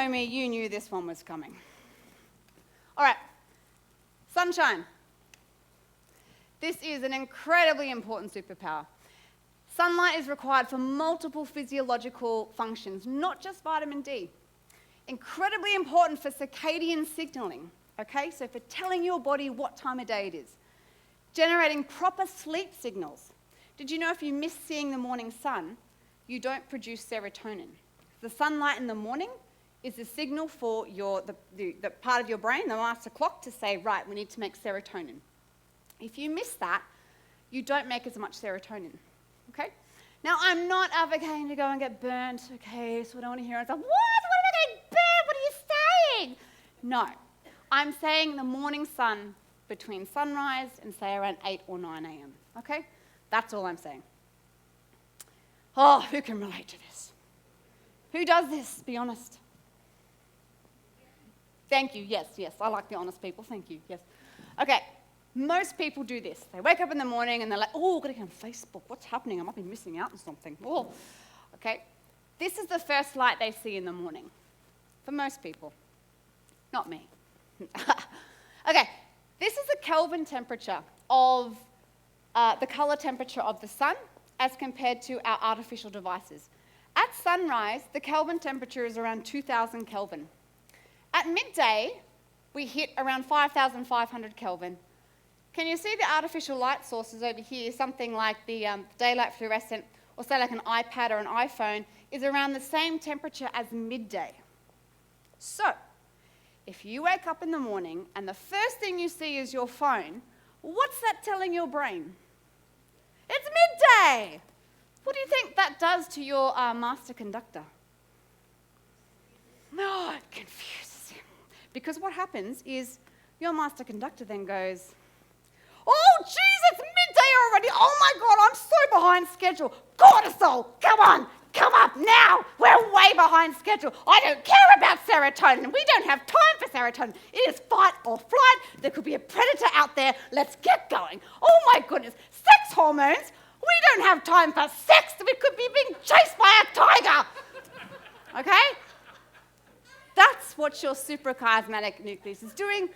know me, you knew this one was coming. All right, sunshine. This is an incredibly important superpower. Sunlight is required for multiple physiological functions, not just vitamin D. Incredibly important for circadian signaling, okay? So for telling your body what time of day it is. Generating proper sleep signals. Did you know if you miss seeing the morning sun, you don't produce serotonin? The sunlight in the morning is the signal for the part of your brain, the master clock, to say, right, we need to make serotonin. If you miss that, you don't make as much serotonin. Okay? Now, I'm not advocating to go and get burnt, okay, so I don't want to hear it. What? What am I getting burnt? What are you saying? No. I'm saying the morning sun between sunrise and, say, around 8 or 9 a.m., okay? That's all I'm saying. Oh, who can relate to this? Who does this? Be honest. Thank you. Yes, I like the honest people. Thank you. Yes. Okay. Most people do this. They wake up in the morning and they're like, oh, I've got to get on Facebook. What's happening? I might be missing out on something. Oh, okay. This is the first light they see in the morning. For most people. Not me. Okay. This is the Kelvin temperature of the color temperature of the sun as compared to our artificial devices. At sunrise, the Kelvin temperature is around 2,000 Kelvin. At midday, we hit around 5,500 Kelvin. Can you see the artificial light sources over here? Something like the daylight fluorescent, or say like an iPad or an iPhone, is around the same temperature as midday. So, if you wake up in the morning and the first thing you see is your phone, what's that telling your brain? It's midday! What do you think that does to your master conductor? No, it confuses him. Because what happens is your master conductor then goes, oh, geez, it's midday already. Oh, my God, I'm so behind schedule. Cortisol, come on, come up now. We're way behind schedule. I don't care about serotonin. We don't have time for serotonin. It is fight or flight. There could be a predator out there. Let's get going. Oh, my goodness, sex hormones. We don't have time for sex. We could be being chased by a tiger. Okay? That's what your suprachiasmatic nucleus is doing.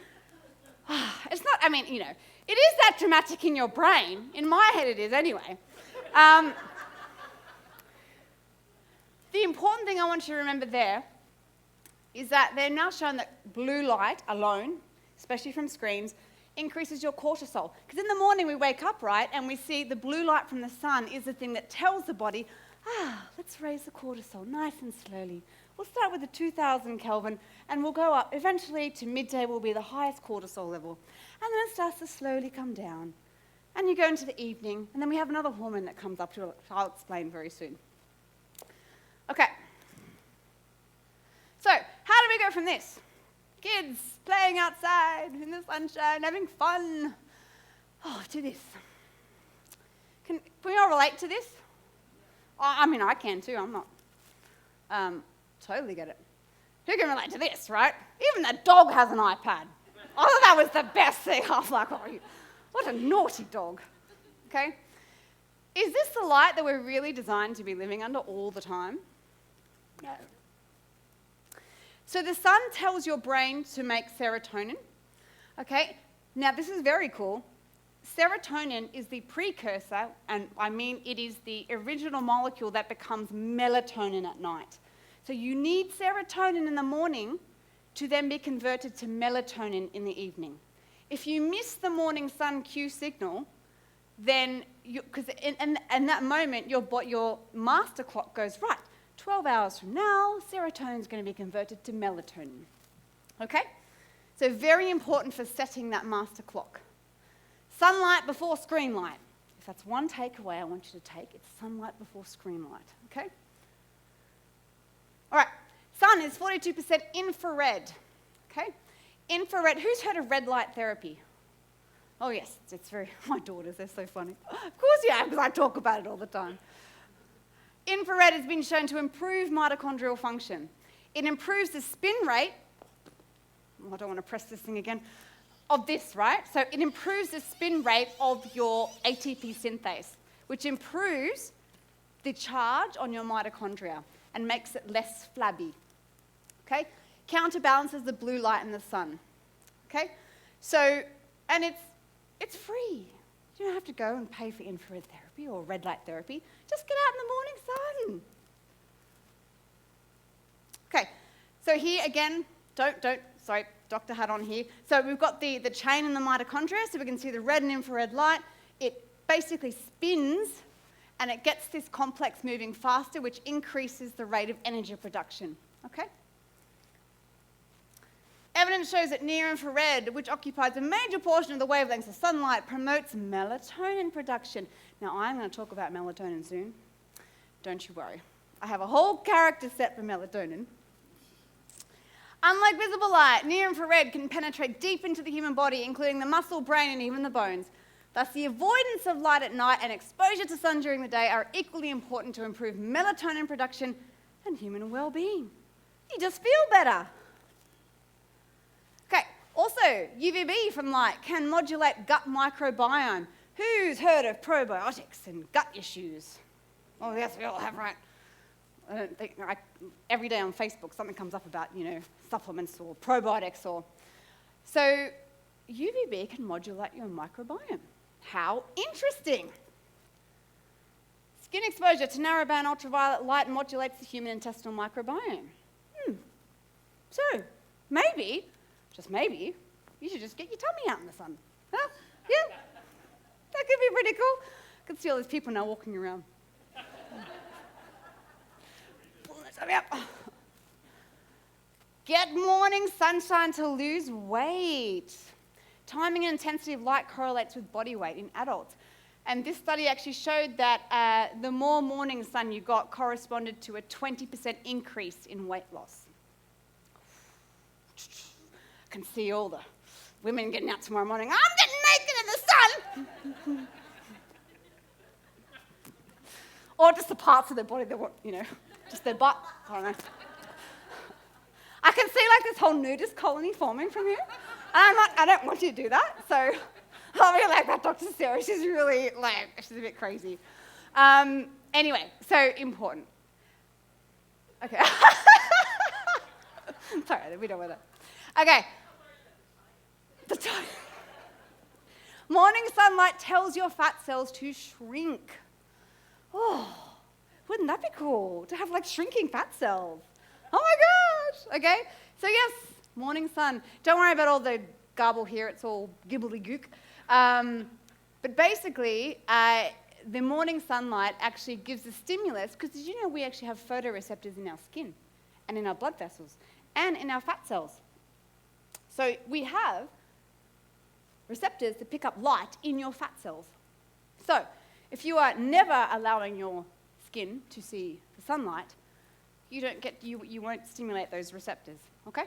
It's not, I mean, you know, it is that dramatic in your brain. In my head it is anyway. The important thing I want you to remember there is that they're now shown that blue light alone, especially from screens, increases your cortisol. Because in the morning we wake up, right, and we see the blue light from the sun is the thing that tells the body, let's raise the cortisol nice and slowly. We'll start with the 2,000 Kelvin and we'll go up. Eventually to midday will be the highest cortisol level. And then it starts to slowly come down. And you go into the evening and then we have another hormone that comes up, which I'll explain very soon. Okay. So, how do we go from this? Kids playing outside in the sunshine, having fun. Oh, to this. Can we all relate to this? I mean, I can too. I'm not. Totally get it. Who can relate to this, right? Even the dog has an iPad. I thought that was the best thing. I was like, what a naughty dog. Okay? Is this the light that we're really designed to be living under all the time? No. So the sun tells your brain to make serotonin. Okay? Now, this is very cool. Serotonin is the precursor, and I mean it is the original molecule that becomes melatonin at night. So you need serotonin in the morning to then be converted to melatonin in the evening. If you miss the morning sun cue signal, then, because in that moment, your master clock goes, right, 12 hours from now, serotonin is going to be converted to melatonin. Okay? So very important for setting that master clock. Sunlight before screen light. If that's one takeaway I want you to take, it's sunlight before screen light. Okay? All right, sun is 42% infrared, okay? Infrared, who's heard of red light therapy? Oh yes, it's very, my daughters, they're so funny. Of course you have, because I talk about it all the time. Infrared has been shown to improve mitochondrial function. It improves the spin rate, I don't want to press this thing again, of this, right? So it improves the spin rate of your ATP synthase, which improves the charge on your mitochondria and makes it less flabby. okay? Counterbalances the blue light in the sun, okay? So, and it's free. You don't have to go and pay for infrared therapy or red light therapy. Just get out in the morning sun. Okay, so here again, sorry, doctor hat on here. So we've got the chain in the mitochondria, so we can see the red and infrared light. It basically spins and it gets this complex moving faster, which increases the rate of energy production, okay? Evidence shows that near-infrared, which occupies a major portion of the wavelengths of sunlight, promotes melatonin production. Now, I'm going to talk about melatonin soon. Don't you worry. I have a whole character set for melatonin. Unlike visible light, near-infrared can penetrate deep into the human body, including the muscle, brain, and even the bones. Thus, the avoidance of light at night and exposure to sun during the day are equally important to improve melatonin production and human well-being. You just feel better. Okay, also, UVB from light can modulate gut microbiome. Who's heard of probiotics and gut issues? Oh, yes, we all have, right? I don't think, every day on Facebook something comes up about, supplements or probiotics or... So, UVB can modulate your microbiome. How interesting! Skin exposure to narrowband ultraviolet light modulates the human intestinal microbiome. So, maybe, just maybe, you should just get your tummy out in the sun. Huh? Yeah? That could be pretty cool. I can see all these people now walking around. Pulling their tummy up. Get morning sunshine to lose weight. Timing and intensity of light correlates with body weight in adults. And this study actually showed that the more morning sun you got corresponded to a 20% increase in weight loss. I can see all the women getting out tomorrow morning. I'm getting naked in the sun! Or just the parts of their body that want, just their butt. I don't know. I can see like this whole nudist colony forming from here. And I'm like, I don't want you to do that. So I'll be like, that Dr. Sara, she's really she's a bit crazy. Anyway, so important. Okay. Sorry, we don't want that. Okay. The time. Morning sunlight tells your fat cells to shrink. Oh, wouldn't that be cool to have shrinking fat cells? Oh my gosh. Okay. So yes, morning sun. Don't worry about all the garble here. It's all gibbledygook. But basically, the morning sunlight actually gives a stimulus because did you know we actually have photoreceptors in our skin and in our blood vessels and in our fat cells. So we have receptors that pick up light in your fat cells. So if you are never allowing your skin to see the sunlight, you won't stimulate those receptors, okay?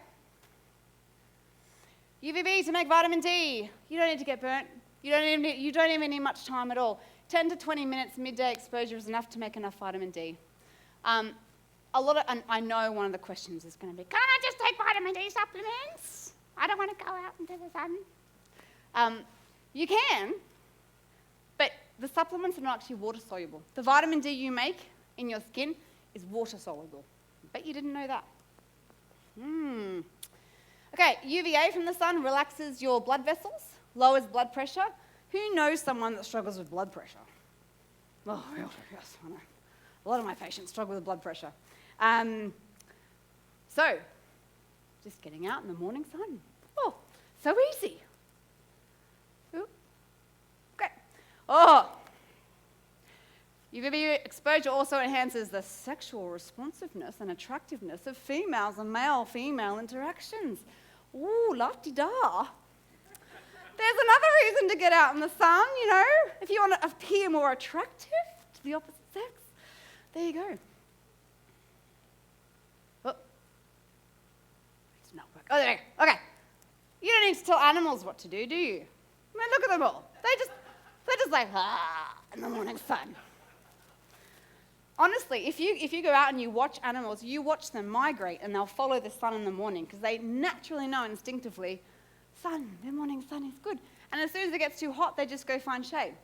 UVB to make vitamin D. You don't need to get burnt. You don't even need much time at all. 10 to 20 minutes midday exposure is enough to make enough vitamin D. And I know one of the questions is going to be, can I just take vitamin D supplements? I don't want to go out into the sun. You can, but the supplements are not actually water soluble. The vitamin D you make in your skin is water soluble. I bet you didn't know that. Okay, UVA from the sun relaxes your blood vessels, lowers blood pressure. Who knows someone that struggles with blood pressure? Oh, yes, I know. A lot of my patients struggle with blood pressure. So, just getting out in the morning sun. Oh, so easy. Ooh. Okay. Oh, UVB exposure also enhances the sexual responsiveness and attractiveness of females and male-female interactions. Ooh, la-di-da. There's another reason to get out in the sun, if you want to appear more attractive to the opposite sex. There you go. Oh. It's not working. Oh, there you go. Okay. You don't need to tell animals what to do, do you? I mean, look at them all. They're just like, in the morning sun. Honestly, if you go out and you watch animals, you watch them migrate and they'll follow the sun in the morning because they naturally know instinctively, the morning sun is good. And as soon as it gets too hot, they just go find shade.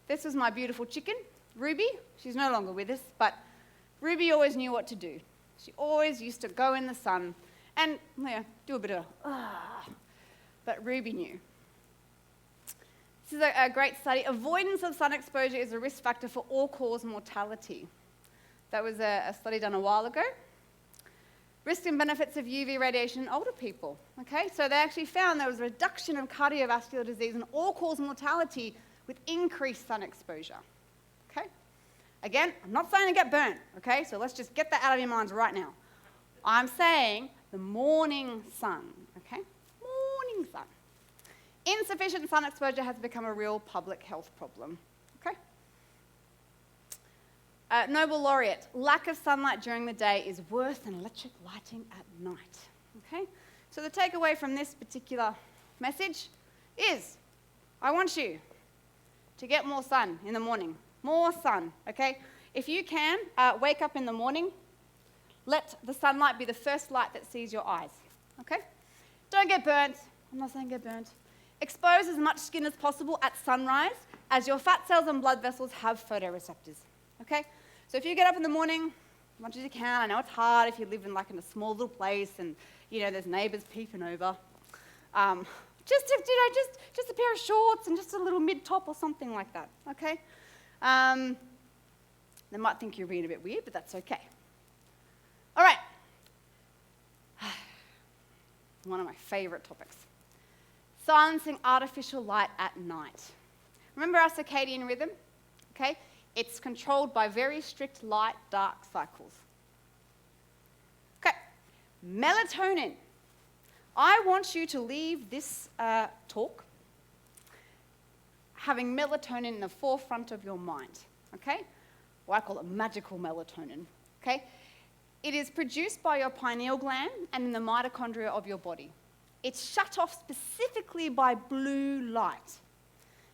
This was my beautiful chicken, Ruby. She's no longer with us, but Ruby always knew what to do. She always used to go in the sun and do a bit of, but Ruby knew. This is a great study. Avoidance of sun exposure is a risk factor for all-cause mortality. That was a study done a while ago. Risk and benefits of UV radiation in older people. Okay, so they actually found there was a reduction of cardiovascular disease and all-cause mortality with increased sun exposure. Okay, again, I'm not saying to get burnt. Okay, so let's just get that out of your minds right now. I'm saying the morning sun. Okay, morning sun. Insufficient sun exposure has become a real public health problem. Okay. Nobel laureate, lack of sunlight during the day is worse than electric lighting at night. Okay? So the takeaway from this particular message is, I want you to get more sun in the morning. More sun, okay? If you can, wake up in the morning, let the sunlight be the first light that sees your eyes, okay? Don't get burnt. I'm not saying get burnt. Expose as much skin as possible at sunrise, as your fat cells and blood vessels have photoreceptors, okay? So if you get up in the morning, as much as you can, I know it's hard if you live in a small little place and, there's neighbours peeping over. Just a pair of shorts and just a little mid-top or something like that, okay? They might think you're being a bit weird, but that's okay. All right. One of my favourite topics. Silencing artificial light at night. Remember our circadian rhythm? Okay? It's controlled by very strict light-dark cycles. Okay, melatonin. I want you to leave this talk having melatonin in the forefront of your mind, okay? Well, I call it magical melatonin, okay? It is produced by your pineal gland and in the mitochondria of your body. It's shut off specifically by blue light.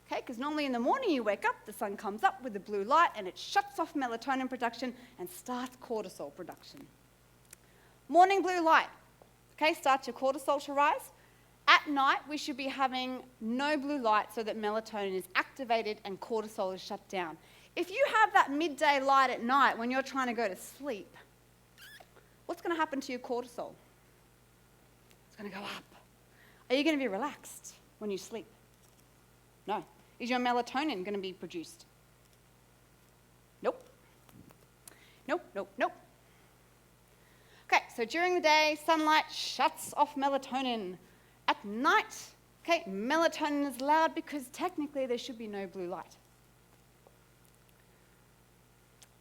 Okay, because normally in the morning you wake up, the sun comes up with the blue light and it shuts off melatonin production and starts cortisol production. Morning blue light, okay, starts your cortisol to rise. At night, we should be having no blue light so that melatonin is activated and cortisol is shut down. If you have that midday light at night when you're trying to go to sleep, what's going to happen to your cortisol? It's going to go up. Are you going to be relaxed when you sleep? No. Is your melatonin going to be produced? Nope. Nope, nope, nope. Okay, so during the day, sunlight shuts off melatonin. At night, okay, melatonin is loud because technically there should be no blue light.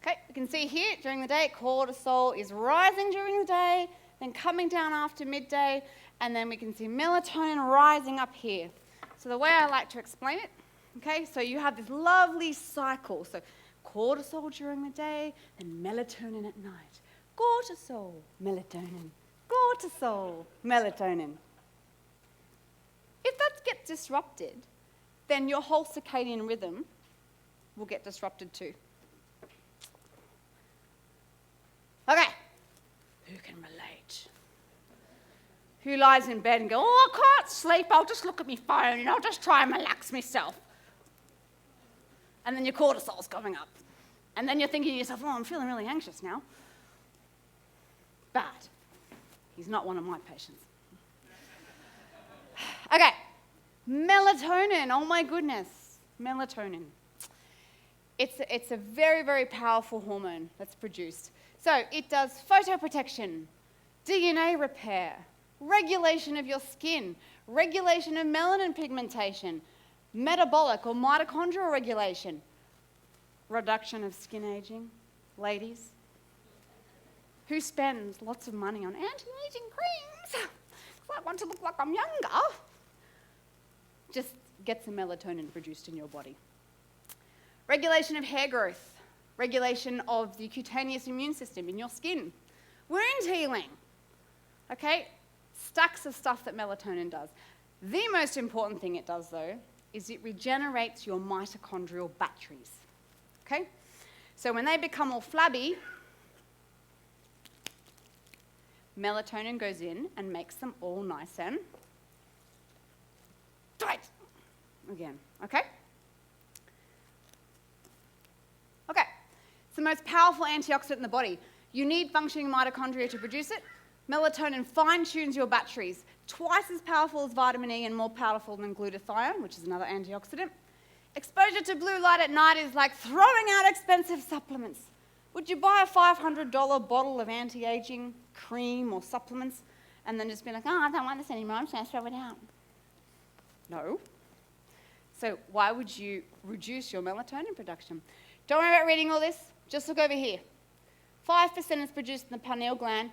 Okay, you can see here during the day, cortisol is rising during the day, then coming down after midday, and then we can see melatonin rising up here. So the way I like to explain it, okay, so you have this lovely cycle. So cortisol during the day, then melatonin at night. Cortisol, melatonin, cortisol, melatonin. If that gets disrupted, then your whole circadian rhythm will get disrupted too. Okay, who can relate? Who lies in bed and go, oh, I can't sleep, I'll just look at my phone and I'll just try and relax myself. And then your cortisol's going up. And then you're thinking to yourself, oh, I'm feeling really anxious now. Bad. He's not one of my patients. Okay, melatonin, oh my goodness, melatonin. It's a very, very powerful hormone that's produced. So it does photoprotection, DNA repair, regulation of your skin, regulation of melanin pigmentation, metabolic or mitochondrial regulation, reduction of skin aging. Ladies, who spends lots of money on anti-aging creams? I want to look like I'm younger. Just get some melatonin produced in your body. Regulation of hair growth, regulation of the cutaneous immune system in your skin, wound healing, okay? Stacks of stuff that melatonin does. The most important thing it does, though, is it regenerates your mitochondrial batteries, okay? So when they become all flabby, melatonin goes in and makes them all nice and tight again, okay? Okay, it's the most powerful antioxidant in the body. You need functioning mitochondria to produce it. Melatonin fine-tunes your batteries, twice as powerful as vitamin E and more powerful than glutathione, which is another antioxidant. Exposure to blue light at night is like throwing out expensive supplements. Would you buy a $500 bottle of anti-aging cream or supplements and then just be like, oh, I don't want this anymore, I'm just going to throw it out? No. So why would you reduce your melatonin production? Don't worry about reading all this. Just look over here. 5% is produced in the pineal gland.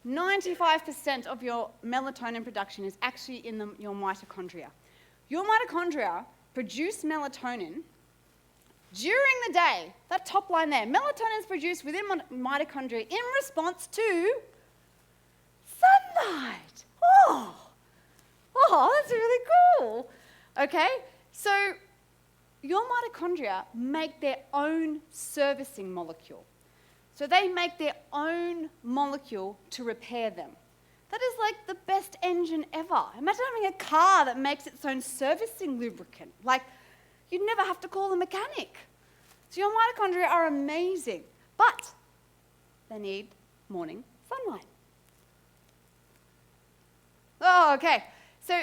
95% of your melatonin production is actually in your mitochondria. Your mitochondria produce melatonin during the day. That top line there, melatonin is produced within mitochondria in response to sunlight. Oh, that's really cool. Okay, so your mitochondria make their own servicing molecule. So they make their own molecule to repair them. That is like the best engine ever. Imagine having a car that makes its own servicing lubricant. Like, you'd never have to call the mechanic. So your mitochondria are amazing, but they need morning sunlight. Oh, okay. So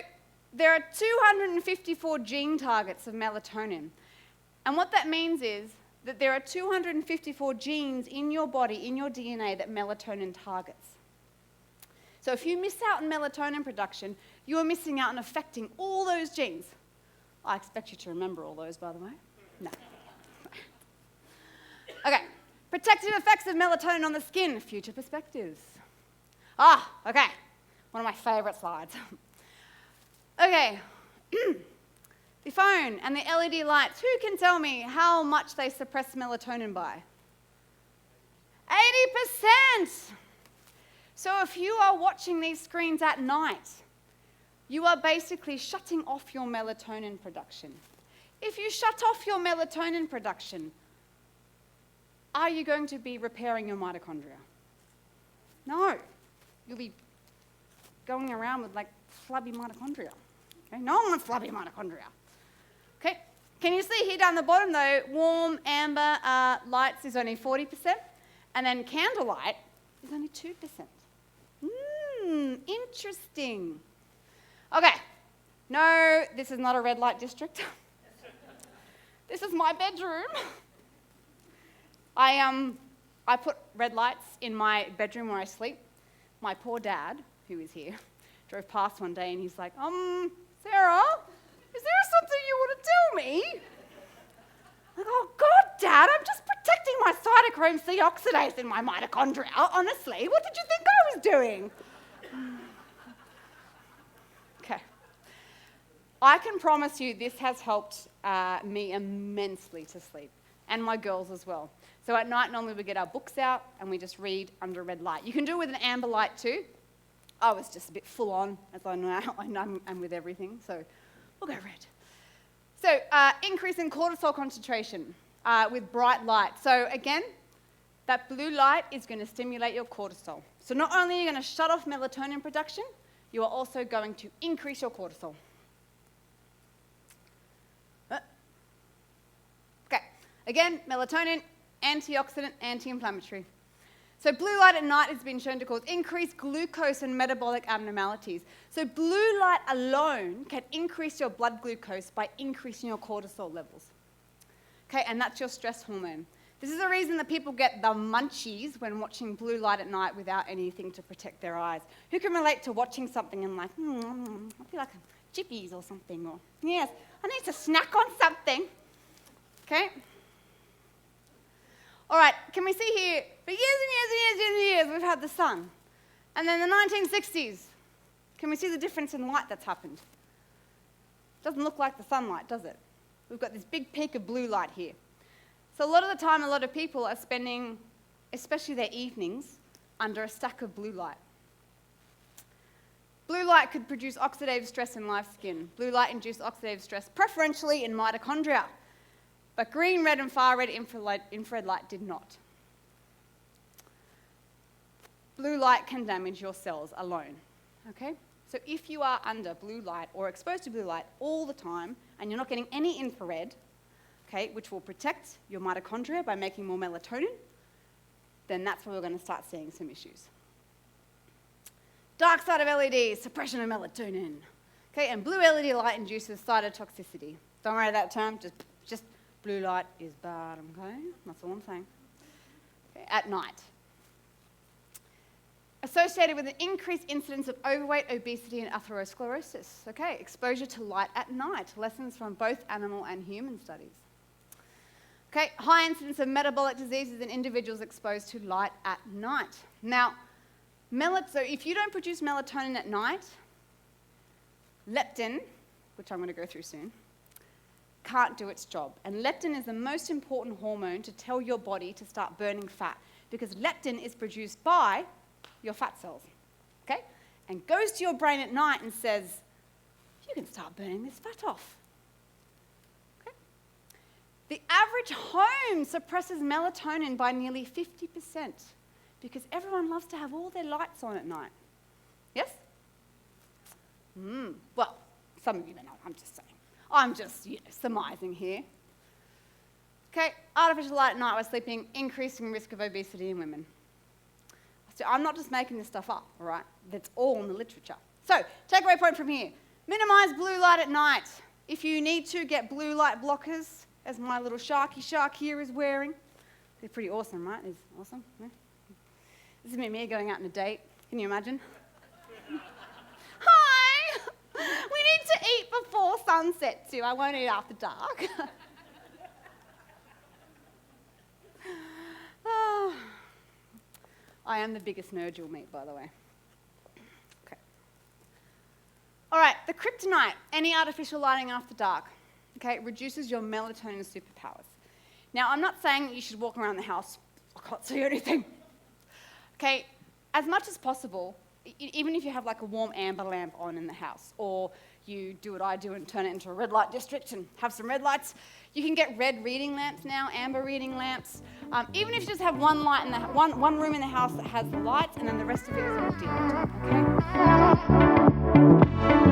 there are 254 gene targets of melatonin. And what that means is that there are 254 genes in your body, in your DNA, that melatonin targets. So if you miss out on melatonin production, you are missing out on affecting all those genes. I expect you to remember all those, by the way. No. Okay. Protective effects of melatonin on the skin, future perspectives. Okay. One of my favourite slides. Okay. The phone and the LED lights, who can tell me how much they suppress melatonin by? 80%! So if you are watching these screens at night, you are basically shutting off your melatonin production. If you shut off your melatonin production, are you going to be repairing your mitochondria? No. You'll be going around with like flabby mitochondria. Okay? No one wants flabby mitochondria. Okay, can you see here down the bottom though, warm amber lights is only 40%, and then candlelight is only 2%. Interesting. Okay, no, this is not a red light district. This is my bedroom. I put red lights in my bedroom where I sleep. My poor dad, who is here, drove past one day and he's like, Sarah, is there something you want to tell me? I'm like, oh God, Dad, I'm just protecting my cytochrome C oxidase in my mitochondria. Honestly, what did you think I was doing? Okay. I can promise you this has helped me immensely to sleep, and my girls as well. So at night, normally we get our books out and we just read under red light. You can do it with an amber light too. I was just a bit full on, as I know I'm with everything, so we'll go red. So increase in cortisol concentration with bright light. So again, that blue light is going to stimulate your cortisol. So not only are you going to shut off melatonin production, you are also going to increase your cortisol. Okay, again, melatonin, antioxidant, anti-inflammatory. So blue light at night has been shown to cause increased glucose and metabolic abnormalities. So blue light alone can increase your blood glucose by increasing your cortisol levels. Okay, and that's your stress hormone. This is the reason that people get the munchies when watching blue light at night without anything to protect their eyes. Who can relate to watching something and like, I feel like chippies or something, or yes, I need to snack on something. Okay? All right, can we see here, for years and years and years and years, we've had the sun. And then the 1960s, can we see the difference in light that's happened? Doesn't look like the sunlight, does it? We've got this big peak of blue light here. So a lot of the time, a lot of people are spending, especially their evenings, under a stack of blue light. Blue light could produce oxidative stress in live skin. Blue light induced oxidative stress, preferentially in mitochondria. But green, red, and far-red infrared light did not. Blue light can damage your cells alone, okay? So if you are under blue light or exposed to blue light all the time and you're not getting any infrared, okay, which will protect your mitochondria by making more melatonin, then that's where we're going to start seeing some issues. Dark side of LEDs, suppression of melatonin. Okay, and blue LED light induces cytotoxicity. Don't worry about that term, just blue light is bad, okay? That's all I'm saying. Okay, at night. Associated with an increased incidence of overweight, obesity, and atherosclerosis. Okay, exposure to light at night. Lessons from both animal and human studies. Okay, high incidence of metabolic diseases in individuals exposed to light at night. Now, so if you don't produce melatonin at night, leptin, which I'm going to go through soon, can't do its job. And leptin is the most important hormone to tell your body to start burning fat, because leptin is produced by your fat cells, okay? And goes to your brain at night and says, you can start burning this fat off. Okay? The average home suppresses melatonin by nearly 50%, because everyone loves to have all their lights on at night. Yes? Well, some of you may not, I'm just saying. I'm just, surmising here. Okay, artificial light at night while sleeping, increasing risk of obesity in women. So I'm not just making this stuff up, all right? That's all in the literature. So, takeaway point from here. Minimise blue light at night. If you need to, get blue light blockers, as my little sharky shark here is wearing. They're pretty awesome, right? It's awesome. Yeah. This is me going out on a date. Can you imagine? Hi! We need to eat before sunset too. I won't eat after dark. Oh. I am the biggest nerd you'll meet, by the way. Okay. All right, the kryptonite, any artificial lighting after dark, okay, reduces your melatonin superpowers. Now, I'm not saying that you should walk around the house, I can't see anything. Okay, as much as possible, even if you have like a warm amber lamp on in the house, or you do what I do and turn it into a red light district and have some red lights, you can get red reading lamps now, amber reading lamps. Even if you just have one light in the one room in the house that has the lights, and then the rest of it is all dimmed. Okay.